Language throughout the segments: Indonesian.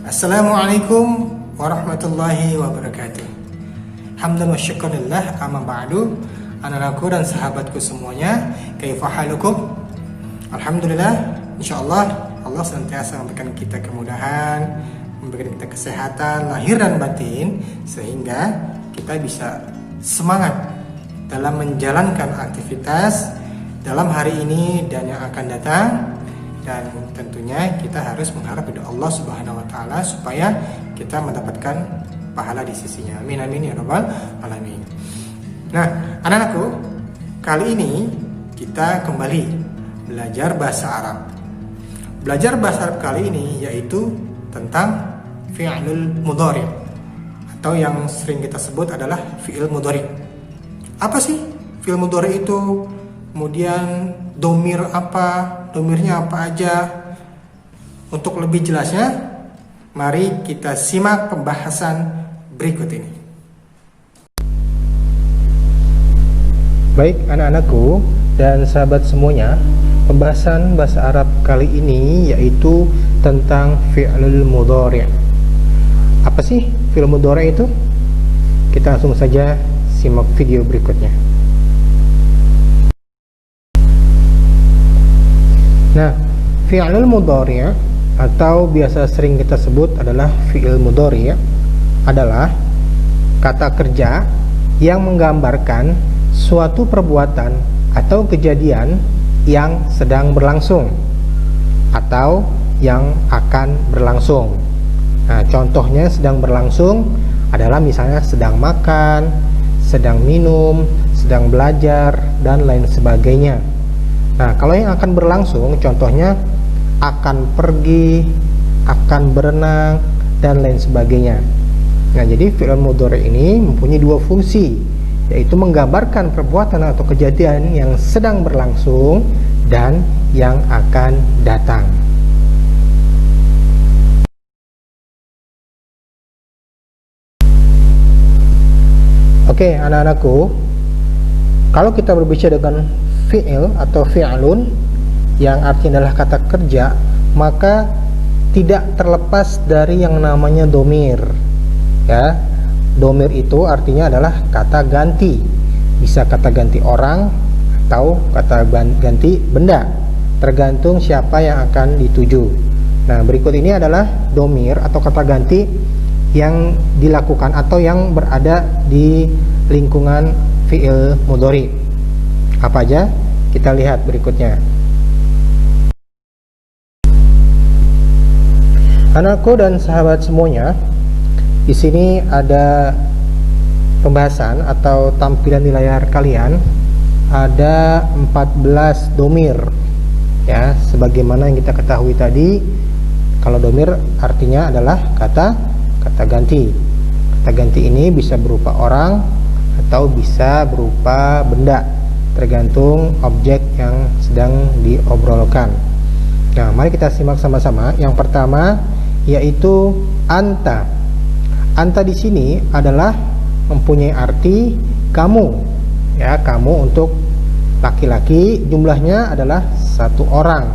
Assalamualaikum warahmatullahi wabarakatuh. Hamdan wa syukurillah, amma ba'du. Anak-anakku dan sahabatku semuanya, kaifa halukum? Alhamdulillah, insyaallah Allah senantiasa memberikan kita kemudahan, memberikan kita kesehatan lahir dan batin, sehingga kita bisa semangat dalam menjalankan aktivitas dalam hari ini dan yang akan datang. Dan tentunya kita harus mengharap kepada Allah Subhanahu wa taala supaya kita mendapatkan pahala di sisinya. Amin amin ya rabbal alamin. Nah, anak-anakku, kali ini kita kembali belajar bahasa Arab. Belajar bahasa Arab kali ini yaitu tentang fi'lul mudhari' atau yang sering kita sebut adalah fi'il mudhari'. Apa sih fi'il mudhari' itu? Kemudian domir apa, domirnya apa aja. Untuk lebih jelasnya, mari kita simak pembahasan berikut ini. Baik anak-anakku dan sahabat semuanya, pembahasan bahasa Arab kali ini yaitu tentang fi'lul mudhari'. Apa sih fi'il mudhari' itu? Kita langsung saja simak video berikutnya. Nah, fi'lul mudhari' atau biasa sering kita sebut adalah fi'il mudhari' adalah kata kerja yang menggambarkan suatu perbuatan atau kejadian yang sedang berlangsung atau yang akan berlangsung. Nah, contohnya sedang berlangsung adalah misalnya sedang makan, sedang minum, sedang belajar, dan lain sebagainya. Nah, kalau yang akan berlangsung, contohnya akan pergi, akan berenang, dan lain sebagainya. Nah, jadi fi'il mudhari' ini mempunyai dua fungsi, yaitu menggambarkan perbuatan atau kejadian yang sedang berlangsung dan yang akan datang. Oke, anak-anakku, kalau kita berbicara dengan fi'il atau fi'lun yang artinya adalah kata kerja, maka tidak terlepas dari yang namanya domir. Ya, domir itu artinya adalah kata ganti. Bisa kata ganti orang atau kata ganti benda, tergantung siapa yang akan dituju. Nah, berikut ini adalah domir atau kata ganti yang dilakukan atau yang berada di lingkungan fi'il mudhari'. Apa aja? Kita lihat berikutnya. Anakku dan sahabat semuanya, di sini ada pembahasan atau tampilan di layar kalian. Ada 14 domir. Ya, sebagaimana yang kita ketahui tadi, kalau domir artinya adalah kata ganti. Kata ganti ini bisa berupa orang atau bisa berupa benda, tergantung objek yang sedang diobrolkan. Nah, mari kita simak sama-sama. Yang pertama yaitu anta. Anta di sini adalah mempunyai arti kamu. Ya, kamu untuk laki-laki, jumlahnya adalah satu orang.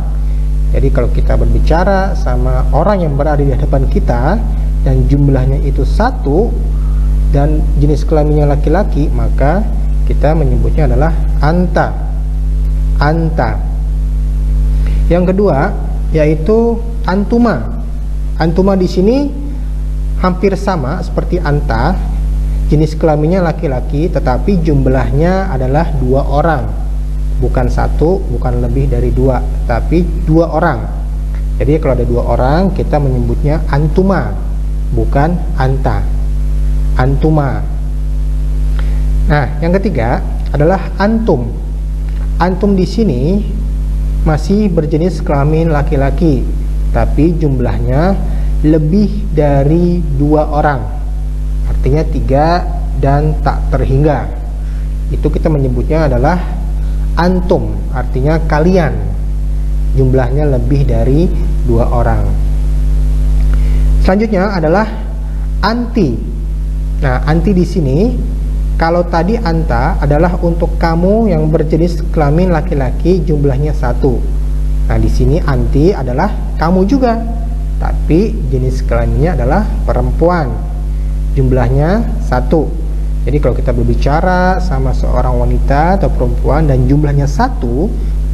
Jadi kalau kita berbicara sama orang yang berada di hadapan kita dan jumlahnya itu satu dan jenis kelaminnya laki-laki, maka kita menyebutnya adalah anta. Anta. Yang kedua yaitu antuma. Antuma di sini hampir sama seperti anta, jenis kelaminnya laki-laki, tetapi jumlahnya adalah dua orang, bukan satu, bukan lebih dari dua, tapi dua orang. Jadi kalau ada dua orang, kita menyebutnya antuma, bukan anta. Antuma. Nah, yang ketiga adalah antum. Antum di sini masih berjenis kelamin laki-laki, tapi jumlahnya lebih dari dua orang. Artinya 3 dan tak terhingga. Itu kita menyebutnya adalah antum, artinya kalian. Jumlahnya lebih dari dua orang. Selanjutnya adalah anti. Nah, anti di sini, kalau tadi anta adalah untuk kamu yang berjenis kelamin laki-laki, jumlahnya 1. Nah, di sini anti adalah kamu juga, tapi jenis kelaminnya adalah perempuan. Jumlahnya 1. Jadi kalau kita berbicara sama seorang wanita atau perempuan dan jumlahnya 1,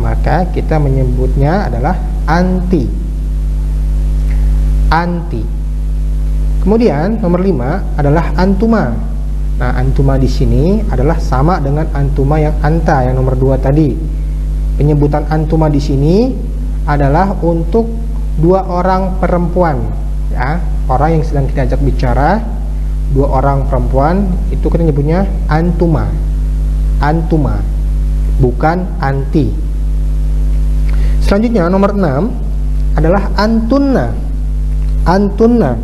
maka kita menyebutnya adalah anti. Anti. Kemudian nomor 5 adalah antuma. Nah, antuma di sini adalah sama dengan antuma yang anta yang nomor 2 tadi. Penyebutan antuma di sini adalah untuk 2 orang perempuan, ya, orang yang sedang kita ajak bicara, 2 orang perempuan, itu kita nyebutnya antuma. Antuma, bukan anti. Selanjutnya nomor 6 adalah antunna. Antunna.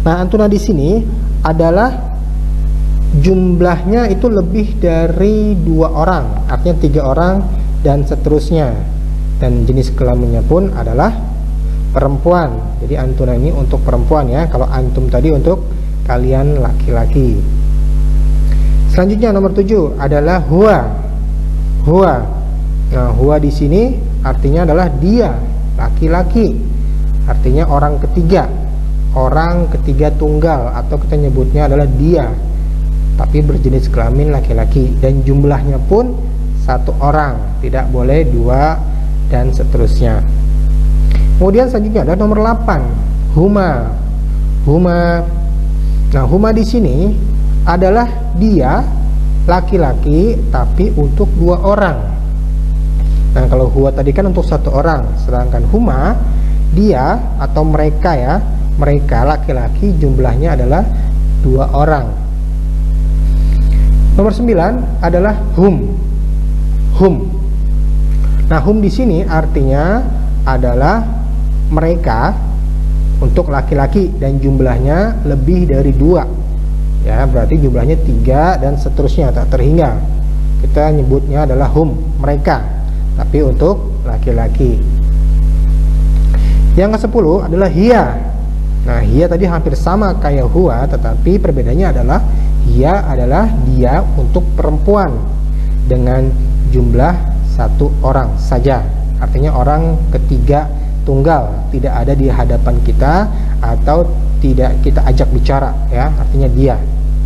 Nah, antunna di sini adalah jumlahnya itu lebih dari 2 orang, artinya 3 orang dan seterusnya. Dan jenis kelaminnya pun adalah perempuan. Jadi antuna ini untuk perempuan, ya. Kalau antum tadi untuk kalian laki-laki. Selanjutnya nomor 7 adalah huwa. Huwa. Nah, huwa di sini artinya adalah dia, laki-laki. Artinya orang ketiga, orang ketiga tunggal, atau kita nyebutnya adalah dia, tapi berjenis kelamin laki-laki, dan jumlahnya pun 1 orang, tidak boleh 2 dan seterusnya. Kemudian selanjutnya ada nomor 8, huma. Huma. Nah, huma di sini adalah dia, laki-laki, tapi untuk 2 orang. Nah, kalau huwa tadi kan untuk 1 orang, sedangkan huma, dia atau mereka, ya, mereka laki-laki, jumlahnya adalah 2 orang. Nomor 9 adalah hum. Hum. Nah, hum di sini artinya adalah mereka untuk laki-laki dan jumlahnya lebih dari 2, ya, berarti jumlahnya 3 dan seterusnya, tak terhingga. Kita nyebutnya adalah hum, mereka, tapi untuk laki-laki. Yang ke-10 adalah hiya. Nah, hiya tadi hampir sama kayak huwa, tetapi perbedaannya adalah hiya adalah dia untuk perempuan dengan jumlah 1 orang saja, artinya orang ketiga tunggal, tidak ada di hadapan kita atau tidak kita ajak bicara, ya, artinya dia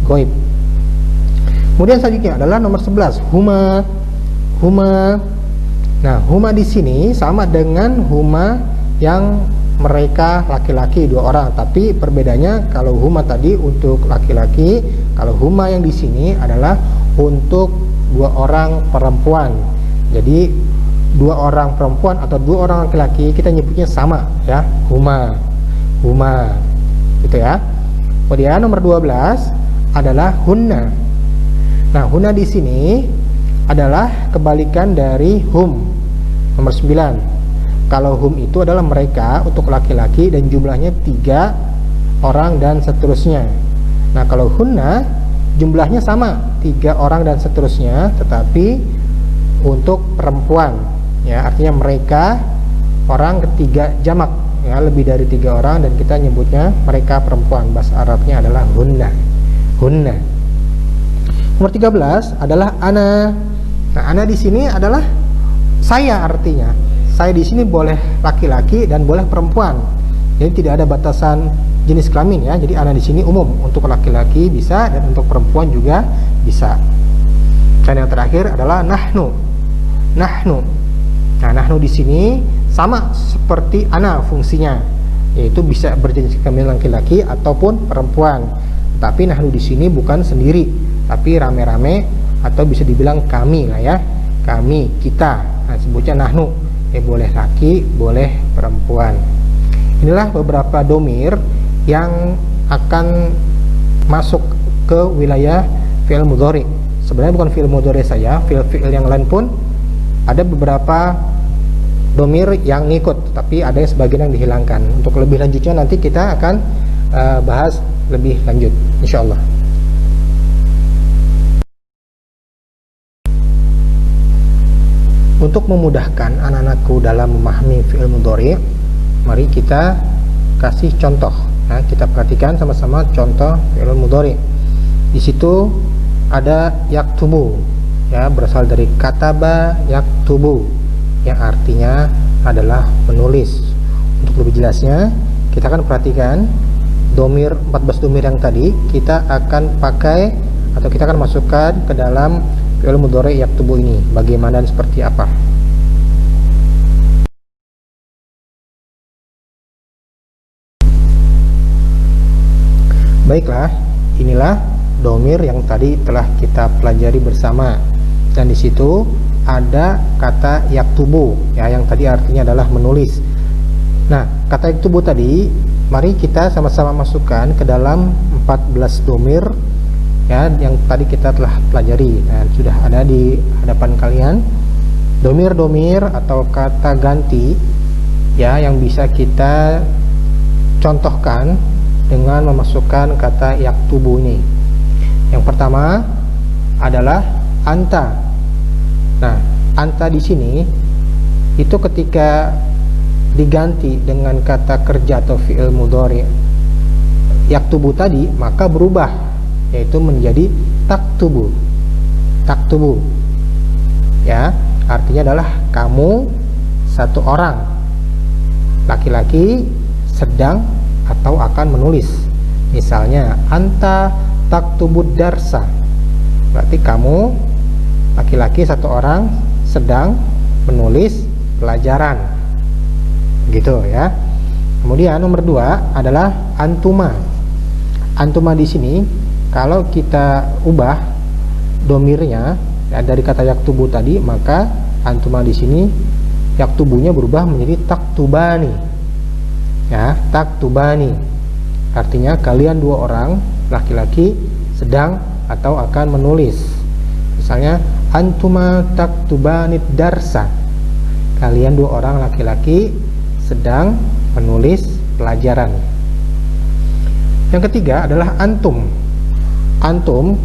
goib. Kemudian selanjutnya adalah nomor 11, huma. Huma. Nah, huma di sini sama dengan huma yang mereka laki-laki 2 orang, tapi perbedaannya kalau huma tadi untuk laki-laki, kalau huma yang di sini adalah untuk 2 orang perempuan. Jadi 2 orang perempuan atau 2 orang laki-laki kita nyebutnya sama, ya, huma. Huma, gitu ya. Kemudian nomor 12 adalah hunna. Nah, hunna di sini adalah kebalikan dari hum. Nomor 9. Kalau hum itu adalah mereka untuk laki-laki dan jumlahnya 3 orang dan seterusnya. Nah, kalau hunna jumlahnya sama, 3 orang dan seterusnya, tetapi untuk perempuan, ya, artinya mereka orang ketiga jamak, ya, lebih dari 3 orang, dan kita nyebutnya mereka perempuan. Bahasa Arabnya adalah hunna. Hunna. Nomor 13 adalah ana. Nah, ana di sini adalah saya, artinya saya di sini boleh laki-laki dan boleh perempuan. Jadi tidak ada batasan jenis kelamin, ya. Jadi ana di sini umum, untuk laki-laki bisa dan untuk perempuan juga bisa. Dan yang terakhir adalah nahnu. Nahnu. Nah, nahnu di sini sama seperti ana fungsinya, yaitu bisa berjenis kelamin laki-laki ataupun perempuan. Tapi nahnu di sini bukan sendiri, tapi rame-rame, atau bisa dibilang kami lah, ya. Kami, kita. Nah, sebutnya nahnu. Boleh laki, boleh perempuan. Inilah beberapa domir yang akan masuk ke wilayah fi'il mudhari. Sebenarnya bukan fi'il mudhari saja, fi'il yang lain pun ada beberapa domir yang ngikut, tapi ada yang sebagian yang dihilangkan. Untuk lebih lanjutnya nanti kita akan bahas lebih lanjut, insyaallah. Untuk memudahkan anak-anakku dalam memahami fi'il mudhari, mari kita kasih contoh. Nah, kita perhatikan sama-sama contoh fi'il mudhari. Di situ ada yaktubu, ya, berasal dari kataba yaktubu, yang artinya adalah menulis. Untuk lebih jelasnya, kita akan perhatikan domir 14 domir yang tadi kita akan pakai atau kita akan masukkan ke dalam fi'il mudhari yaktubu ini. Bagaimana dan seperti apa? Baiklah, inilah domir yang tadi telah kita pelajari bersama, dan di situ ada kata yaktubu ya, yang tadi artinya adalah menulis. Nah, kata yaktubu tadi mari kita sama-sama masukkan ke dalam 14 domir ya yang tadi kita telah pelajari, dan sudah ada di hadapan kalian domir-domir atau kata ganti ya yang bisa kita contohkan dengan memasukkan kata yaktubu ini. Yang pertama adalah anta. Nah, anta di sini itu ketika diganti dengan kata kerja atau fi'il mudhari yaktubu tadi, maka berubah, yaitu menjadi taktubu. Taktubu ya, artinya adalah kamu satu orang laki-laki sedang atau akan menulis. Misalnya anta taktubud darsa, berarti kamu laki-laki satu orang sedang menulis pelajaran, gitu ya. Kemudian nomor 2 adalah antuma. Antuma di sini kalau kita ubah domirnya ya, dari kata yaktubu tadi, maka antuma di sini yaktubunya berubah menjadi taktubani. Ya, taktubani. Artinya kalian dua orang laki-laki sedang atau akan menulis. Misalnya antuma taktubanid darsa. Kalian dua orang laki-laki sedang menulis pelajaran. Yang ketiga adalah antum. Antum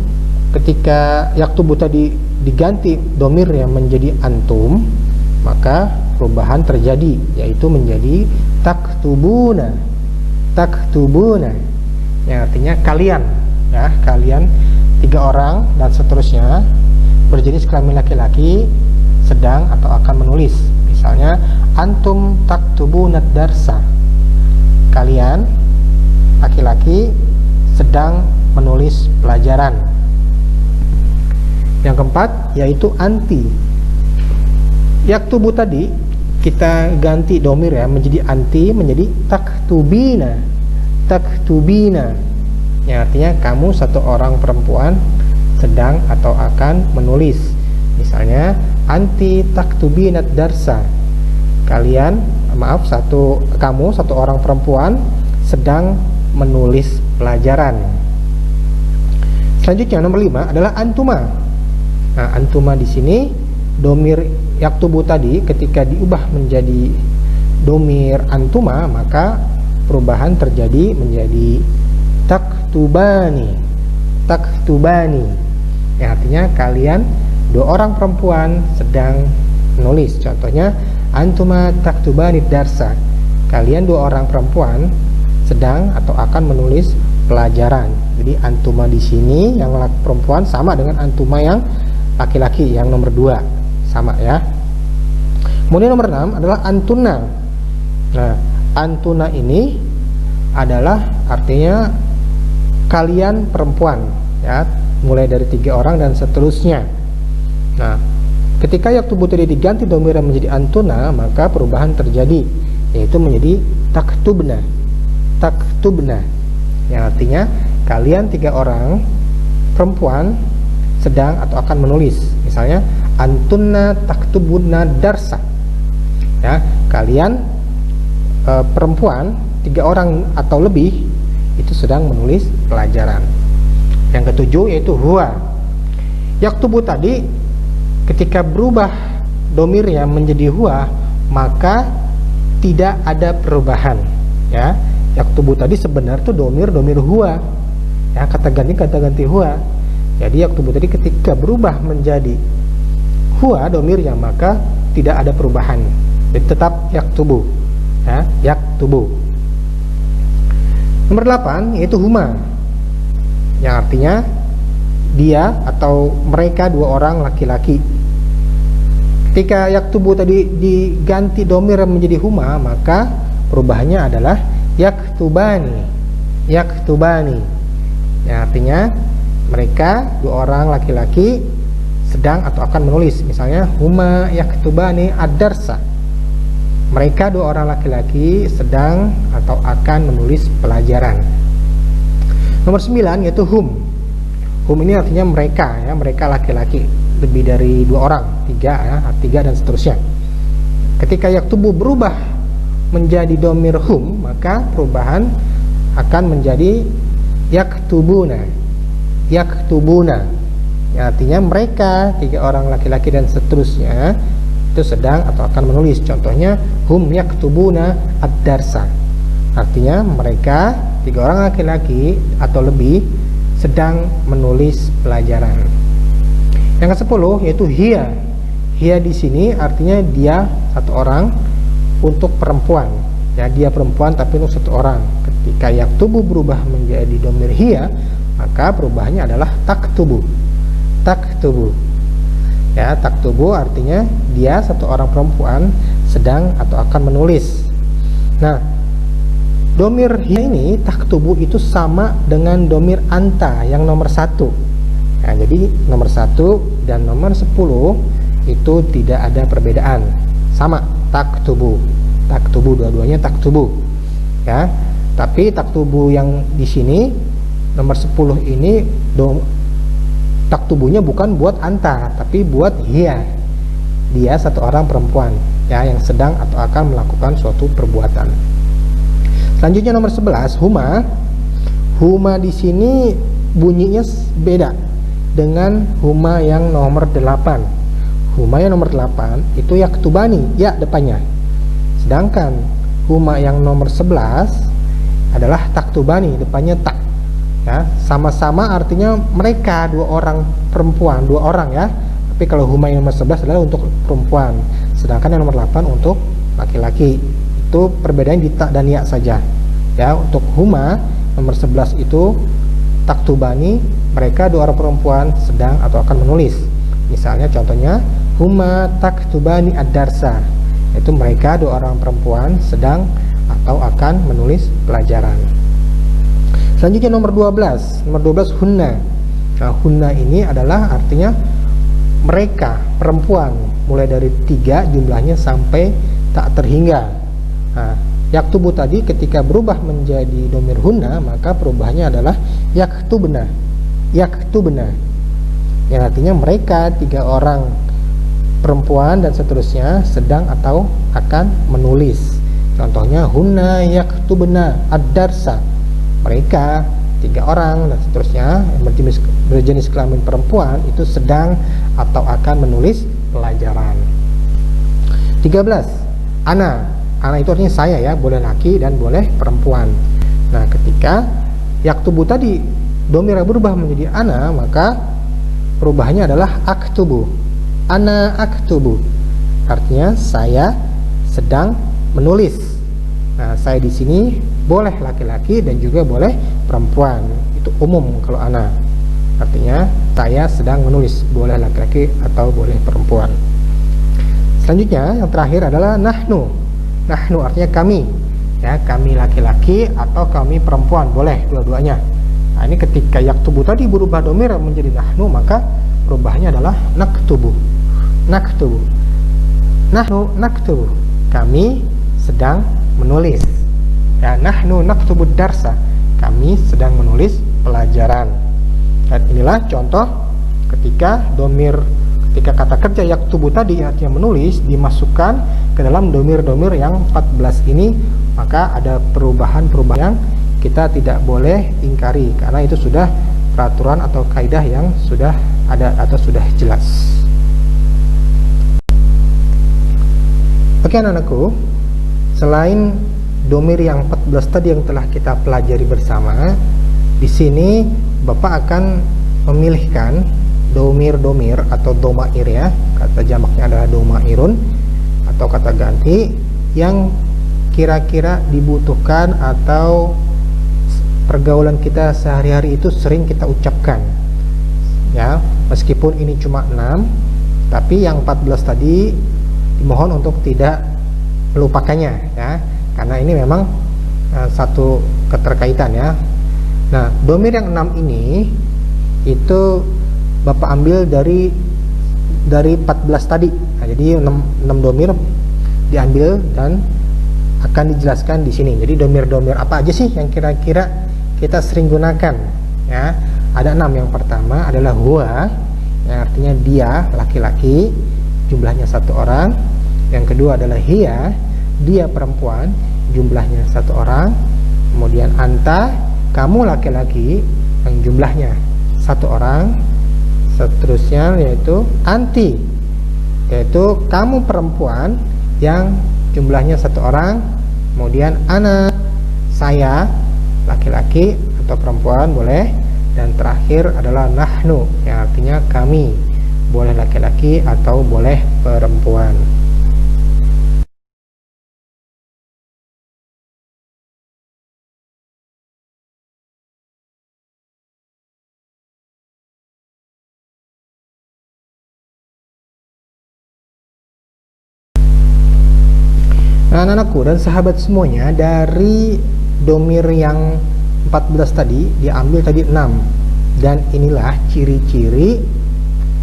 ketika yaktubu tadi diganti domirnya menjadi antum, maka perubahan terjadi, yaitu menjadi taktubuna. Taktubuna yang artinya kalian ya, kalian 3 orang dan seterusnya berjenis kelamin laki-laki sedang atau akan menulis. Misalnya antum taktubunad darsa, kalian laki-laki sedang menulis pelajaran. Yang keempat yaitu anti. Yaktubu tadi kita ganti domir ya menjadi anti, menjadi taktubina. Taktubina yang artinya kamu satu orang perempuan sedang atau akan menulis. Misalnya anti taktubinat darsa, kamu satu orang perempuan sedang menulis pelajaran. Selanjutnya nomor 5 adalah antuma. Nah, antuma di sini domir yaktubu tadi ketika diubah menjadi domir antuma, maka perubahan terjadi menjadi taktubani. Taktubani yang artinya kalian 2 orang perempuan sedang menulis. Contohnya antuma taktubani darsa, kalian 2 orang perempuan sedang atau akan menulis pelajaran. Jadi antuma di sini yang perempuan sama dengan antuma yang laki-laki yang nomor 2, sama ya. Kemudian nomor 6 adalah antuna. Nah, antuna ini adalah artinya kalian perempuan ya, mulai dari 3 orang dan seterusnya. Nah, ketika yaktubu tadi diganti domirnya menjadi antuna, maka perubahan terjadi, yaitu menjadi taktubna. Taktubna yang artinya kalian 3 orang perempuan sedang atau akan menulis. Misalnya antunna taktubuna darsa ya, kalian perempuan 3 orang atau lebih itu sedang menulis pelajaran. Yang ketujuh yaitu huwa. Yaktubu tadi ketika berubah domirnya menjadi huwa, maka tidak ada perubahan ya. Yaktubu tadi sebenarnya itu domir huwa ya, kata ganti huwa. Jadi yaktubu tadi ketika berubah menjadi huwa domirnya, maka tidak ada perubahan, jadi tetap yaktubu ya, yaktubu. Nomor 8 yaitu huma, yang artinya dia atau mereka 2 orang laki-laki. Ketika yaktubu tadi diganti domir menjadi huma, maka perubahannya adalah yaktubani, yaktubani. Ya, artinya mereka dua orang laki-laki sedang atau akan menulis. Misalnya huma yaktubani ad-darsa. Mereka dua orang laki-laki sedang atau akan menulis pelajaran. Nomor 9 yaitu hum. Hum ini artinya mereka, ya, mereka laki-laki, lebih dari dua orang, tiga, ya, tiga dan seterusnya. Ketika yaktubu berubah menjadi domir hum, maka perubahan akan menjadi yaktubuna, yaktubuna. Ya, artinya mereka tiga orang laki-laki dan seterusnya itu sedang atau akan menulis. Contohnya hum yaktubuna ad-darsa. Artinya mereka tiga orang laki-laki atau lebih sedang menulis pelajaran. Yang ke-10 yaitu hiya. Hiya di sini artinya dia satu orang untuk perempuan. Ya, dia perempuan tapi untuk satu orang. Ketika yaktubu berubah menjadi domir hiya, maka perubahannya adalah taktubu. Taktubu. Ya, taktubu artinya dia satu orang perempuan sedang atau akan menulis. Nah, domir hiya ini taktubu itu sama dengan domir anta yang nomor 1. Nah, jadi nomor 1 dan nomor 10 itu tidak ada perbedaan, sama taktubu. Taktubu, dua-duanya taktubu. Ya, tapi taktubu yang di sini nomor 10 ini taktubunya bukan buat anta, tapi buat hiya. Dia satu orang perempuan, ya, yang sedang atau akan melakukan suatu perbuatan. Selanjutnya nomor 11 huma. Huma di sini bunyinya beda dengan huma yang nomor 8. Huma yang nomor 8 itu yaktubani, ya depannya. Sedangkan huma yang nomor 11 adalah taktubani, depannya tak. Ya, sama-sama artinya mereka dua orang perempuan, dua orang, ya. Tapi kalau huma yang nomor 11 adalah untuk perempuan, sedangkan yang nomor 8 untuk laki-laki. Itu perbedaan di tak dan ya saja. Ya, untuk huma nomor 11 itu taktubani, mereka dua orang perempuan sedang atau akan menulis. Misalnya contohnya huma taktubani ad-darsa, itu mereka dua orang perempuan sedang atau akan menulis pelajaran. Selanjutnya nomor 12. Nomor 12 hunna. Nah, hunna ini adalah artinya mereka perempuan, mulai dari 3 jumlahnya sampai tak terhingga. Nah, yaktubu tadi ketika berubah menjadi domir hunna, maka perubahannya adalah yaktubna. Yaktubna. Yang artinya mereka 3 orang perempuan dan seterusnya sedang atau akan menulis. Contohnya hunna yaktubna ad-darsa. Mereka 3 orang dan seterusnya yang berjenis kelamin perempuan itu sedang atau akan menulis pelajaran. 13. Ana. Ana itu artinya saya, ya, boleh laki dan boleh perempuan. Nah, ketika yaktubu tadi domir berubah menjadi ana, maka perubahannya adalah aktubu. Ana aktubu. Artinya saya sedang menulis. Nah, saya di sini boleh laki-laki dan juga boleh perempuan. Itu umum kalau ana. Artinya saya sedang menulis, boleh laki-laki atau boleh perempuan. Selanjutnya yang terakhir adalah nahnu. Nahnu artinya kami. Ya, kami laki-laki atau kami perempuan, boleh dua-duanya. Nah, ini ketika yaktubu tadi berubah domir menjadi nahnu, maka perubahannya adalah naktubu. Naktubu. Nahnu naktubu. Kami sedang menulis. Ya, nahnu naktubu darsa. Kami sedang menulis pelajaran. Dan inilah contoh ketika kata kerja yaktubu tadi artinya menulis dimasukkan ke dalam domir-domir yang 14 ini, maka ada perubahan-perubahan yang kita tidak boleh ingkari karena itu sudah peraturan atau kaidah yang sudah ada atau sudah jelas. Oke anak-anakku, selain domir yang 14 tadi yang telah kita pelajari bersama, di sini Bapak akan memilihkan domir-domir atau domair, ya, kata jamaknya adalah domairun atau kata ganti yang kira-kira dibutuhkan atau pergaulan kita sehari-hari itu sering kita ucapkan, ya, meskipun ini cuma 6, tapi yang 14 tadi dimohon untuk tidak melupakannya, ya, karena ini memang satu keterkaitan ya. Nah, domir yang 6 ini itu Bapak ambil dari 14 tadi. Nah, jadi 6 domir diambil dan akan dijelaskan di sini. Jadi domir-domir apa aja sih yang kira-kira kita sering gunakan ya? Ada 6. Yang pertama adalah huwa, yang artinya dia, laki-laki, jumlahnya 1 orang. Yang kedua adalah hiya, dia perempuan, jumlahnya 1 orang. Kemudian anta, kamu laki-laki, yang jumlahnya 1 orang. Seterusnya yaitu anti, yaitu kamu perempuan, yang jumlahnya 1 orang. Kemudian ana, saya, laki-laki atau perempuan boleh. Dan terakhir adalah nahnu, yang artinya kami, boleh laki-laki atau boleh perempuan. Nah, anak-anakku dan sahabat semuanya, dari domir yang 14 tadi diambil tadi 6, dan inilah ciri-ciri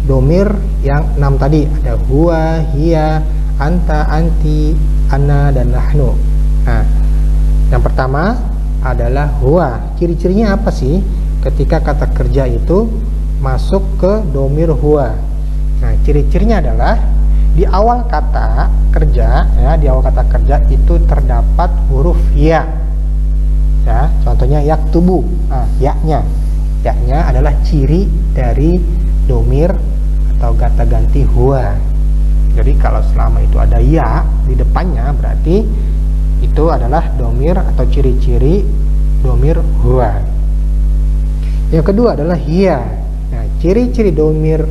domir yang 6 tadi. Ada huwa, hiya, anta, anti, ana, dan nahnu. Nah, yang pertama adalah huwa. Ciri-cirinya apa sih ketika kata kerja itu masuk ke domir huwa? Nah, ciri-cirinya adalah di awal kata kerja ya, di awal kata kerja itu terdapat huruf ya. Ya, contohnya yaktubu. Nah, yaknya adalah ciri dari domir atau kata ganti huwa. Jadi kalau selama itu ada ya di depannya, berarti itu adalah domir atau ciri-ciri domir huwa. Yang kedua adalah hiya. Nah, ciri-ciri domir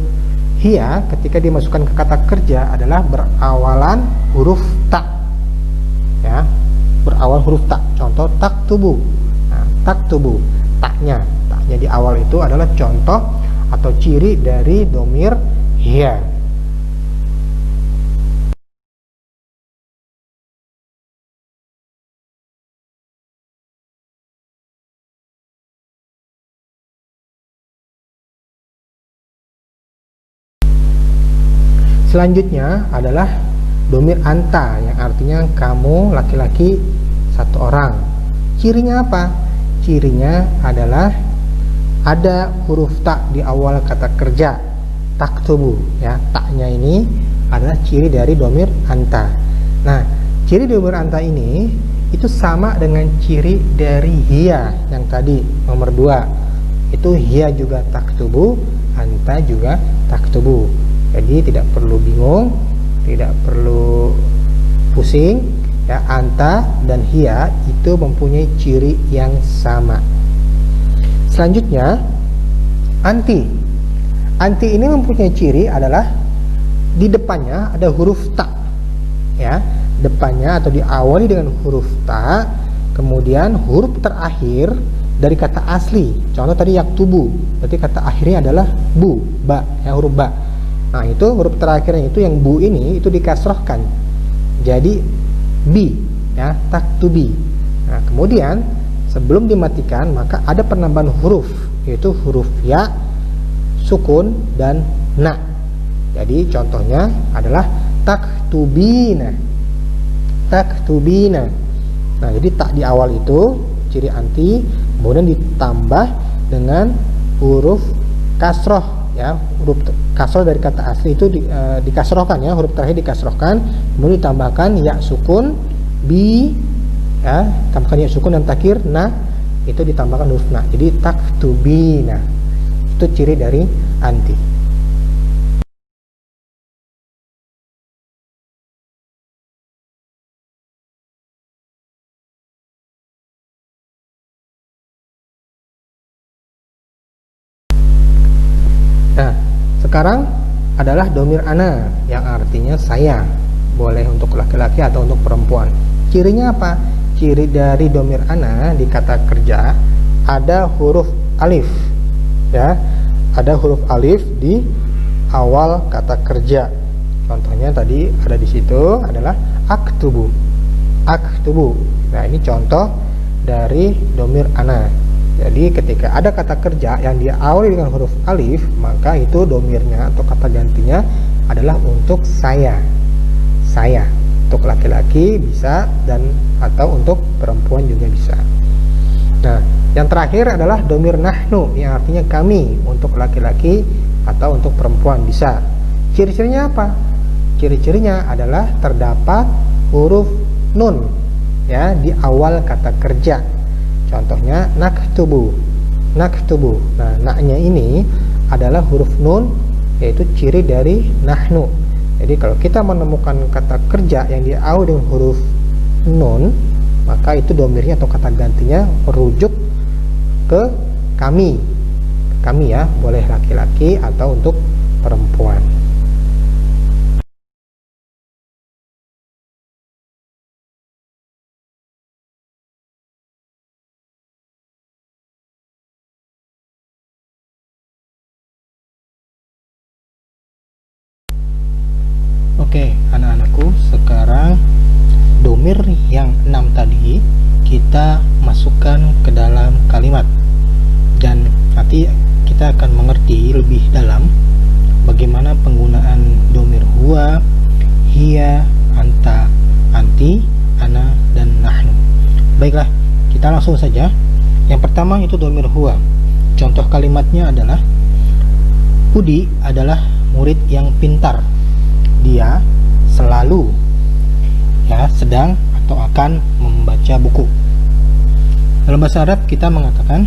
hiya ketika dimasukkan ke kata kerja adalah berawalan huruf ta. Ya, berawal huruf ta. Contoh taktubu. Nah, taktubu, taknya di awal itu adalah contoh atau ciri dari domir hiya. Selanjutnya adalah domir anta, yang artinya kamu laki-laki 1 orang. Cirinya apa? Cirinya adalah ada huruf ta di awal kata kerja, taktubu ya. Taknya ini adalah ciri dari domir anta. Nah, ciri domir anta ini itu sama dengan ciri dari hiya yang tadi nomor 2. Itu hiya juga taktubu, anta juga taktubu. Jadi tidak perlu bingung, tidak perlu pusing ya, anta dan hiya itu mempunyai ciri yang sama. Selanjutnya anti. Anti ini mempunyai ciri adalah di depannya ada huruf ta ya, depannya atau diawali dengan huruf ta, kemudian huruf terakhir dari kata asli. Contoh tadi yaktubu, berarti kata akhirnya adalah bu, ba ya, huruf ba. Nah, itu huruf terakhirnya itu yang bu ini itu dikasrohkan jadi bi ya, taktubi. Nah, kemudian sebelum dimatikan maka ada penambahan huruf, yaitu huruf ya, sukun, dan na. Jadi contohnya adalah taktubina, taktubina. Nah, jadi tak di awal itu ciri anti, kemudian ditambah dengan huruf kasroh ya, huruf kasroh dari kata asli itu dikasrohkan ya, huruf terakhir dikasrohkan, kemudian ditambahkan ya sukun, bi ya, tambahkan ya sukun, dan takhir na itu ditambahkan huruf na. Jadi taktubina itu ciri dari anti. Nah, sekarang adalah domir ana, yang artinya saya, boleh untuk laki-laki atau untuk perempuan. Cirinya apa? Ciri dari domir ana di kata kerja ada huruf alif ya, ada huruf alif di awal kata kerja. Contohnya tadi ada di situ adalah aktubu, aktubu. Nah, ini contoh dari domir ana. Jadi ketika ada kata kerja yang diawali dengan huruf alif, maka itu domirnya atau kata gantinya adalah untuk saya. Saya untuk laki-laki bisa, dan atau untuk perempuan juga bisa. Nah, yang terakhir adalah domir nahnu yang artinya kami, untuk laki-laki atau untuk perempuan bisa. Ciri-cirinya apa? Ciri-cirinya adalah terdapat huruf nun ya di awal kata kerja. Contohnya naktubu. Naktubu. Nah, naknya ini adalah huruf nun, yaitu ciri dari nahnu. Jadi kalau kita menemukan kata kerja yang diawali dengan huruf nun, maka itu domirnya atau kata gantinya merujuk ke kami. Kami ya, boleh laki-laki atau untuk perempuan. Oke, anak-anakku, sekarang domir yang 6 tadi kita masukkan ke dalam kalimat, dan nanti kita akan mengerti lebih dalam bagaimana penggunaan domir huwa, hiya, anta, anti, ana, dan nahnu. Baiklah, kita langsung saja. Yang pertama itu domir huwa. Contoh kalimatnya adalah Budi adalah murid yang pintar. Dia selalu ya sedang atau akan membaca buku. Dalam bahasa Arab kita mengatakan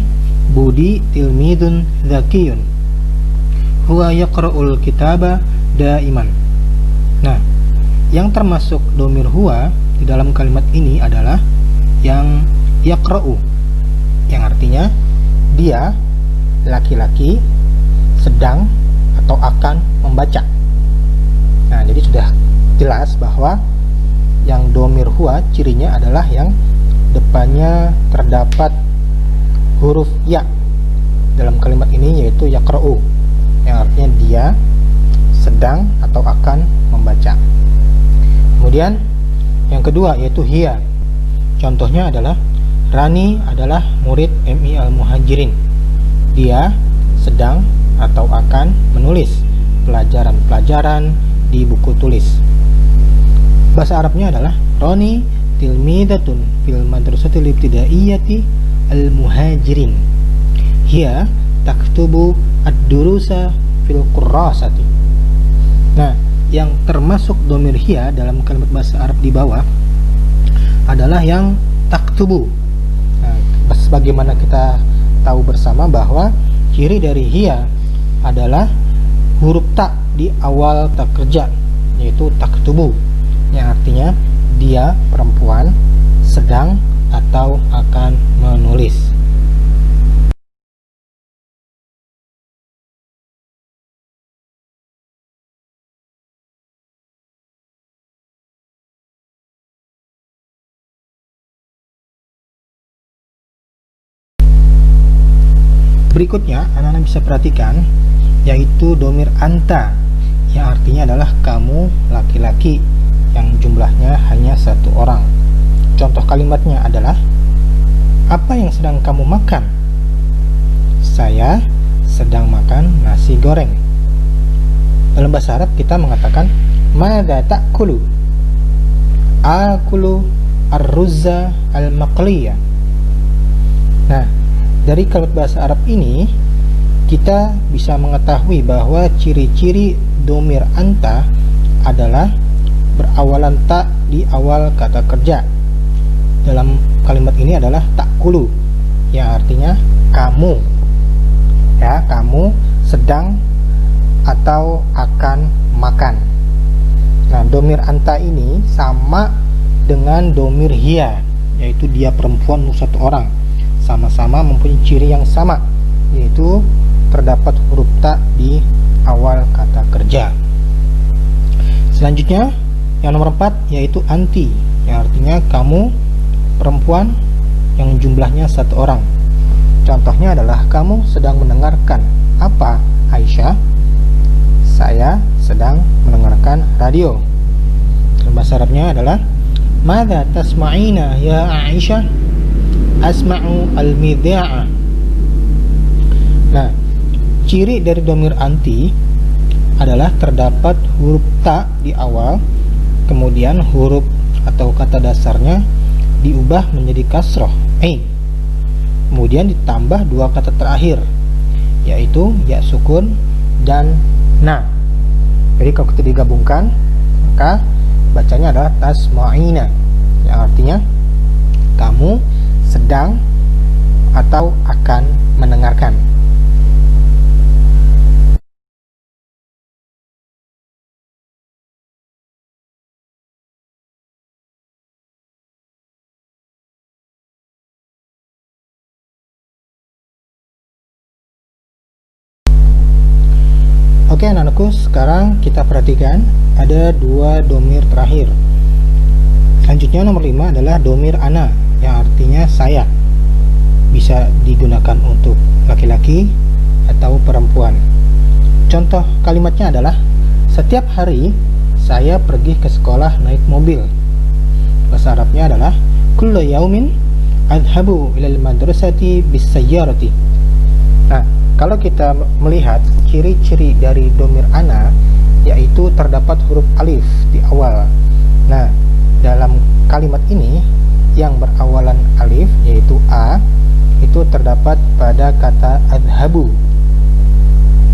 Budi tilmidun dzakiyun huwa yaqra'ul kitaba daiman. Nah, yang termasuk domir huwa di dalam kalimat ini adalah yang yaqra'u, yang artinya dia laki-laki sedang atau akan membaca. Nah, jadi sudah jelas bahwa yang domir huwa cirinya adalah yang depannya terdapat huruf ya dalam kalimat ini, yaitu yaqra'u, yang artinya dia sedang atau akan membaca. Kemudian yang kedua yaitu hiya. Contohnya adalah Rani adalah murid MI Al-Muhajirin. Dia sedang atau akan menulis pelajaran-pelajaran di buku tulis. Bahasa Arabnya adalah Roni tilmidatun fil madrasatil ibtidaiyati al-muhajirin. Hiya taktubu ad-durusa fil qurrasati. Nah, yang termasuk domir hiya dalam kalimat bahasa Arab di bawah adalah yang taktubu. Nah, sebagaimana kita tahu bersama bahwa ciri dari hiya adalah huruf ta di awal kata kerja, yaitu taktubu, yang artinya dia perempuan sedang atau akan menulis. Berikutnya anak-anak bisa perhatikan yaitu domir anta, yang artinya adalah kamu laki-laki yang jumlahnya hanya satu orang. Contoh kalimatnya adalah apa yang sedang kamu makan? Saya sedang makan nasi goreng. Dalam bahasa Arab kita mengatakan madza ta'kulu? Akulu ar-ruzza al-maqliyah. Nah, dari kalimat bahasa Arab ini kita bisa mengetahui bahwa ciri-ciri domir anta adalah berawalan ta di awal kata kerja. Dalam kalimat ini adalah ta'kulu, yang artinya kamu. Ya, kamu sedang atau akan makan. Nah, domir anta ini sama dengan domir hiya, yaitu dia perempuan untuk satu orang. Sama-sama mempunyai ciri yang sama, yaitu terdapat huruf ta di awal kata kerja. Selanjutnya yang nomor 4 yaitu anti, yang artinya kamu perempuan yang jumlahnya satu orang. Contohnya adalah kamu sedang mendengarkan apa, Aisyah? Saya sedang mendengarkan radio. Bahasa Arabnya adalah madza tasma'ina ya Aisyah? asma'u al-midha'a. Nah, ciri dari dhamir anti adalah terdapat huruf ta di awal, kemudian huruf atau kata dasarnya diubah menjadi kasroh ain, kemudian ditambah dua kata terakhir, yaitu ya sukun dan na. Jadi kalau kita digabungkan, maka bacanya adalah tasma'ina, yang artinya kamu sedang atau akan mendengarkan. Oke anak-anakku, sekarang kita perhatikan ada dua domir terakhir. Selanjutnya nomor 5 adalah domir ana, yang artinya saya. Bisa digunakan untuk laki-laki atau perempuan. Contoh kalimatnya adalah setiap hari saya pergi ke sekolah naik mobil. Bahasa Arabnya adalah kullu yaumin adhabu ilal madrasati bisayyarati. Nah, kalau kita melihat ciri-ciri dari domir ana, yaitu terdapat huruf alif di awal. Nah, dalam kalimat ini yang berawalan alif, yaitu a, itu terdapat pada kata adhabu,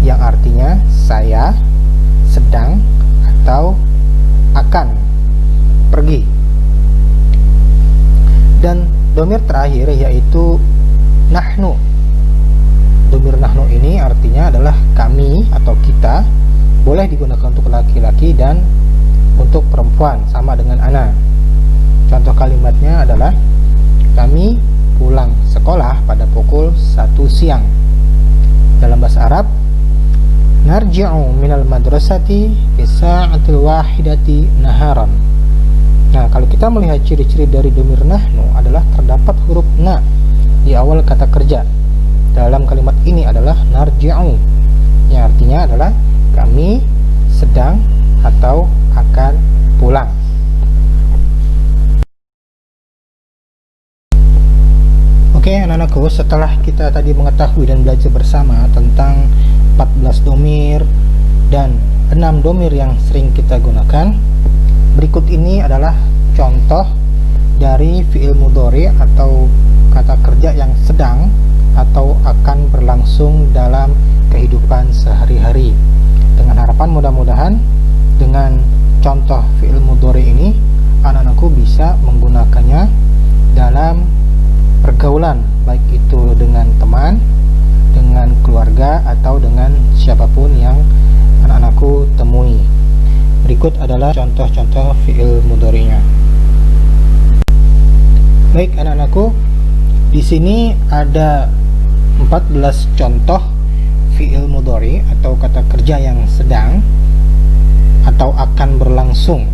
yang artinya saya, sedang, atau akan pergi. Dan domir terakhir yaitu nahnu. Domir nahnu ini artinya adalah kami atau kita, boleh digunakan untuk laki-laki dan untuk perempuan, sama dengan ana. Contoh kalimatnya adalah kami pulang sekolah pada pukul 1 siang. Dalam bahasa Arab, narji'u minal madrasati bisa'atil wahidati naharan. Nah, kalau kita melihat ciri-ciri dari domir nahnu adalah terdapat huruf na di awal kata kerja. Dalam kalimat ini adalah narji'u, yang artinya adalah kami sedang atau akan pulang. Oke anak-anakku, setelah kita tadi mengetahui dan belajar bersama tentang 14 domir dan 6 domir yang sering kita gunakan, berikut ini adalah contoh dari fi'il mudhari atau kata kerja yang sedang atau akan berlangsung dalam kehidupan sehari-hari. Dengan harapan mudah-mudahan dengan contoh fi'il mudhari ini anak-anakku bisa menggunakannya dalam pergaulan, baik itu dengan teman, dengan keluarga, atau dengan siapapun yang anak-anakku temui. Berikut adalah contoh-contoh fi'il mudhari'nya. Baik anak-anakku, di sini ada 14 contoh fi'il mudhari atau kata kerja yang sedang atau akan berlangsung.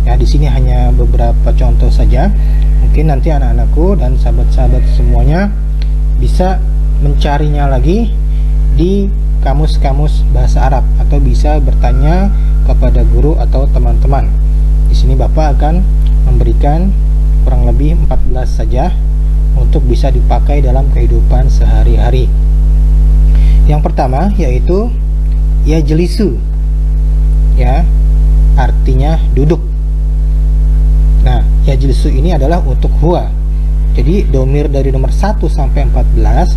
Ya, di sini hanya beberapa contoh saja. Mungkin nanti anak-anakku dan sahabat-sahabat semuanya bisa mencarinya lagi di kamus-kamus bahasa Arab atau bisa bertanya kepada guru atau teman-teman. Di sini Bapak akan memberikan kurang lebih 14 saja untuk bisa dipakai dalam kehidupan sehari-hari. Yang pertama yaitu yajlisu, ya, artinya duduk. Nah, yajlisu ini adalah untuk huwa. Jadi domir dari nomor 1 sampai 14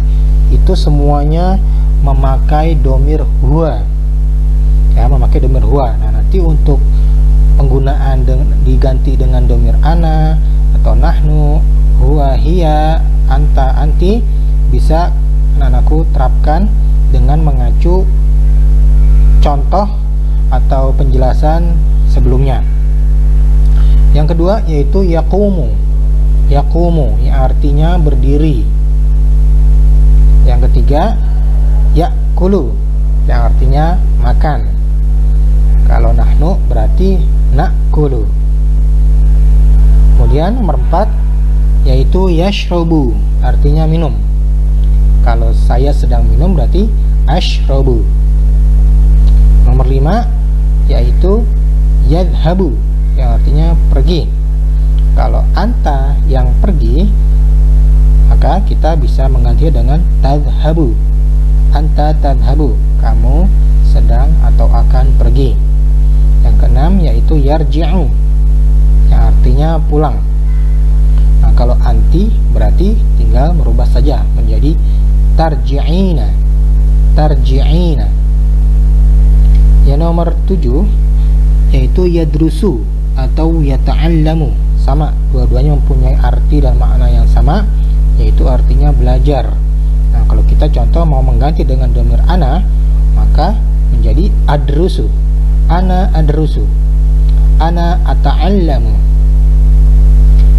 itu semuanya memakai domir huwa, ya, memakai domir huwa. Nah, nanti untuk penggunaan diganti dengan domir ana atau nahnu, huwa, hiya, anta, anti, bisa anak-anakku terapkan dengan mengacu contoh atau penjelasan sebelumnya. Yang kedua yaitu yaqumu. Yaqumu yang artinya berdiri. Yang ketiga yakulu yang artinya makan. Kalau nahnu berarti nakulu. Kemudian nomor 4 yaitu yashrobu, artinya minum. Kalau saya sedang minum berarti ashrobu. Nomor 5 yaitu yadhabu, yang artinya pergi. Kalau anta yang pergi maka kita bisa mengganti dengan tadhhabu. Anta tadhhabu, kamu sedang atau akan pergi. Yang keenam yaitu yarji'u, yang artinya pulang. Nah, kalau anti berarti tinggal merubah saja menjadi tarji'ina. Tarji'ina. Yang nomor 7 yaitu yadrusu atau yata'allamu. Sama, dua-duanya mempunyai arti dan makna yang sama, yaitu artinya belajar. Nah, kalau kita contoh mau mengganti dengan dhamir ana, maka menjadi adrusu. Ana adrusu. Ana ata'allamu.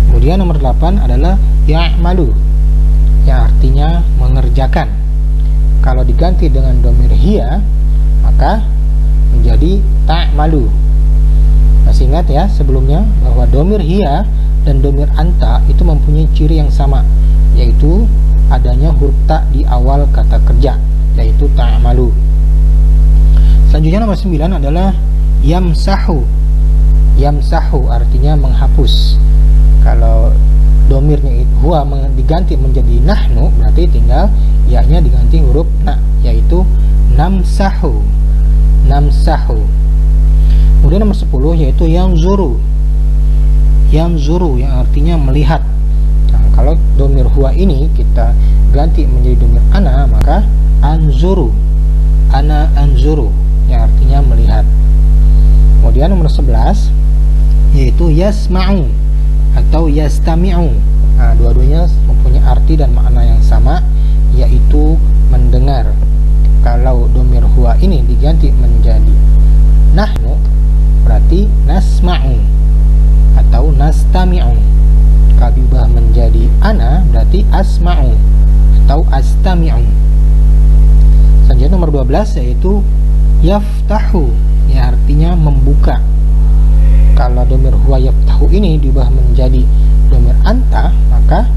Kemudian nomor 8 adalah ya'malu, yang artinya mengerjakan. Kalau diganti dengan dhamir hiya, maka menjadi ta'malu. Masih ingat ya sebelumnya bahwa dhamir hiya dan dhamir anta itu mempunyai ciri yang sama, yaitu adanya huruf ta di awal kata kerja, yaitu ta'malu. Selanjutnya nomor 9 adalah yamsahu. Yamsahu artinya menghapus. Kalau domirnya itu huwa diganti menjadi nahnu, berarti tinggal ya-nya diganti huruf na, yaitu namsahu. Namsahu. Kemudian nomor 10 yaitu yanzuru. Yanzuru yang artinya melihat. Nah, kalau domir huwa ini kita ganti menjadi domir ana, maka anzuru. Ana anzuru yang artinya melihat. Kemudian nomor 11 yaitu yasma'u atau yastami'u. Nah, dua-duanya mempunyai arti dan makna yang sama, yaitu mendengar. Kalau domir huwa ini diganti menjadi nahnu, berarti nasma'u atau nastami'u. Kalau diubah menjadi ana, berarti asma'u atau astami'u. Selanjutnya nomor 12 yaitu yaftahu, yang artinya membuka. Kalau domir huwa yaftahu ini diubah menjadi domir anta, maka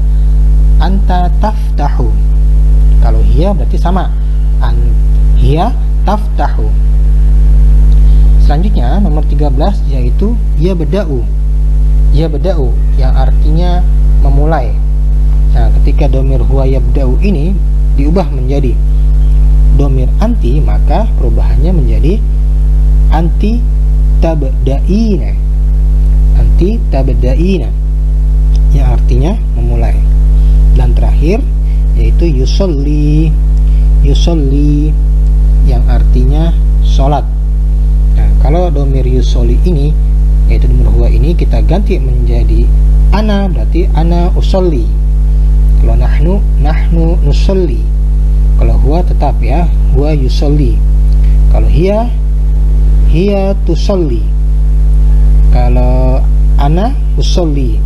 anta taftahu. Kalau hiya berarti sama, hiya taftahu. Selanjutnya nomor 13 yaitu yabda'u. Yabda'u yang artinya memulai. Nah, ketika domir huwa yabda'u ini diubah menjadi domir anti, maka perubahannya menjadi anti tabda'ina. Anti tabda'ina yang artinya memulai. Dan terakhir yaitu yusolli. Yusolli yang artinya sholat. Nah, kalau domir yusolli ini yaitu domir huwa ini kita ganti menjadi ana, berarti ana usolli. Kalau nahnu nusolli. Kalau huwa tetap ya, huwa yusolli. Kalau hiya tusolli. Kalau ana usolli.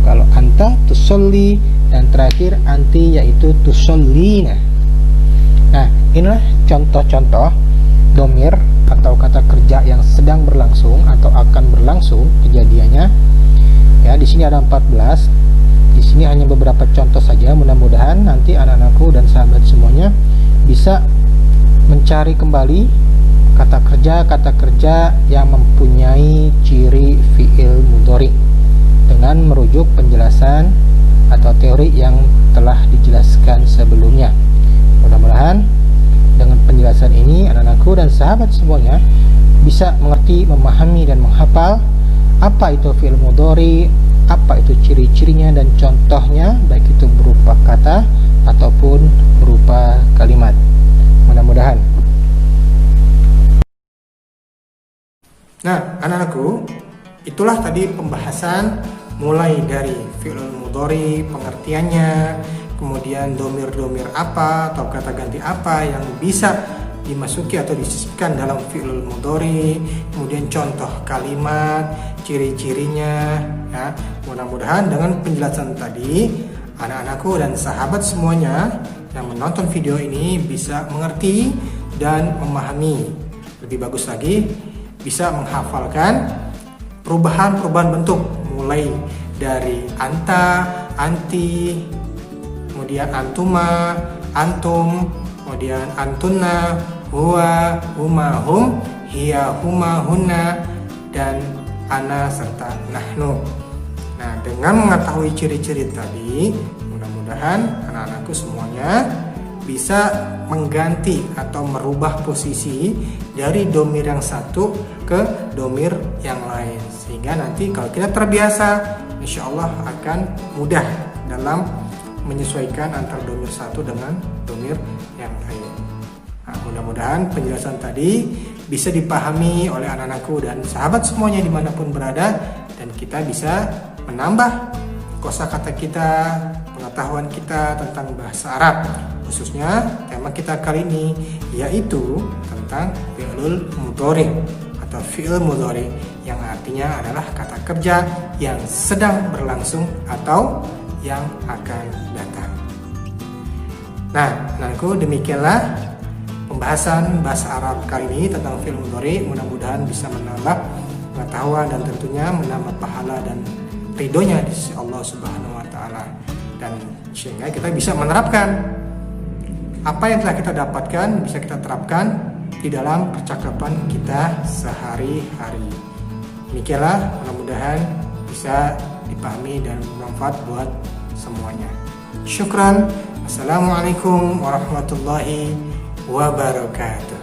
Kalau anta tusolli. Dan terakhir anti yaitu tusollina. Nah, inilah contoh-contoh domir atau kata kerja yang sedang berlangsung atau akan berlangsung kejadiannya. Ya, di sini ada 14. Di sini hanya beberapa contoh saja. Mudah-mudahan nanti anak-anakku dan sahabat semuanya bisa mencari kembali kata kerja yang mempunyai ciri fi'il mudhari dengan merujuk penjelasan atau teori yang telah dijelaskan sebelumnya. Mudah-mudahan dengan penjelasan ini anak-anakku dan sahabat semuanya bisa mengerti, memahami dan menghafal apa itu fi'il mudhari, apa itu ciri-cirinya dan contohnya, baik itu berupa kata ataupun berupa kalimat. Mudah-mudahan. Nah, anak-anakku, itulah tadi pembahasan mulai dari fi'il mudhari, pengertiannya, kemudian domir-domir apa atau kata ganti apa yang bisa dimasuki atau disisipkan dalam fi'il mudhari, kemudian contoh kalimat, ciri-cirinya ya. Mudah-mudahan dengan penjelasan tadi anak-anakku dan sahabat semuanya yang menonton video ini bisa mengerti dan memahami. Lebih bagus lagi bisa menghafalkan perubahan-perubahan bentuk mulai dari anta, anti, kemudian antuma, antum, kemudian antunna, huwa, huma, hum, hiya, huma, hunna, dan ana serta nahnu. Nah, dengan mengetahui ciri-ciri tadi, mudah-mudahan mudah-mudahan anak-anakku semuanya bisa mengganti atau merubah posisi dari domir yang satu ke domir yang lain, sehingga nanti kalau kita terbiasa, insya Allah akan mudah dalam menyesuaikan antara domir satu dengan domir yang lain. Nah, mudah-mudahan penjelasan tadi bisa dipahami oleh anak-anakku dan sahabat semuanya dimanapun berada, dan kita bisa menambah kosakata kita, pengetahuan kita tentang bahasa Arab, khususnya tema kita kali ini yaitu tentang fi'lul mudhari atau fi'il mudhari yang artinya adalah kata kerja yang sedang berlangsung atau yang akan datang. Nah, anakku, demikianlah pembahasan bahasa Arab kali ini tentang fi'il mudhari. Mudah-mudahan bisa menambah pengetahuan dan tentunya menambah pahala dan ridhonya di sisi Allah Subhanahu wa taala, dan sehingga kita bisa menerapkan apa yang telah kita dapatkan, bisa kita terapkan di dalam percakapan kita sehari-hari. Demikianlah, mudah-mudahan bisa dipahami dan bermanfaat buat semuanya. Syukran. Assalamualaikum warahmatullahi wabarakatuh.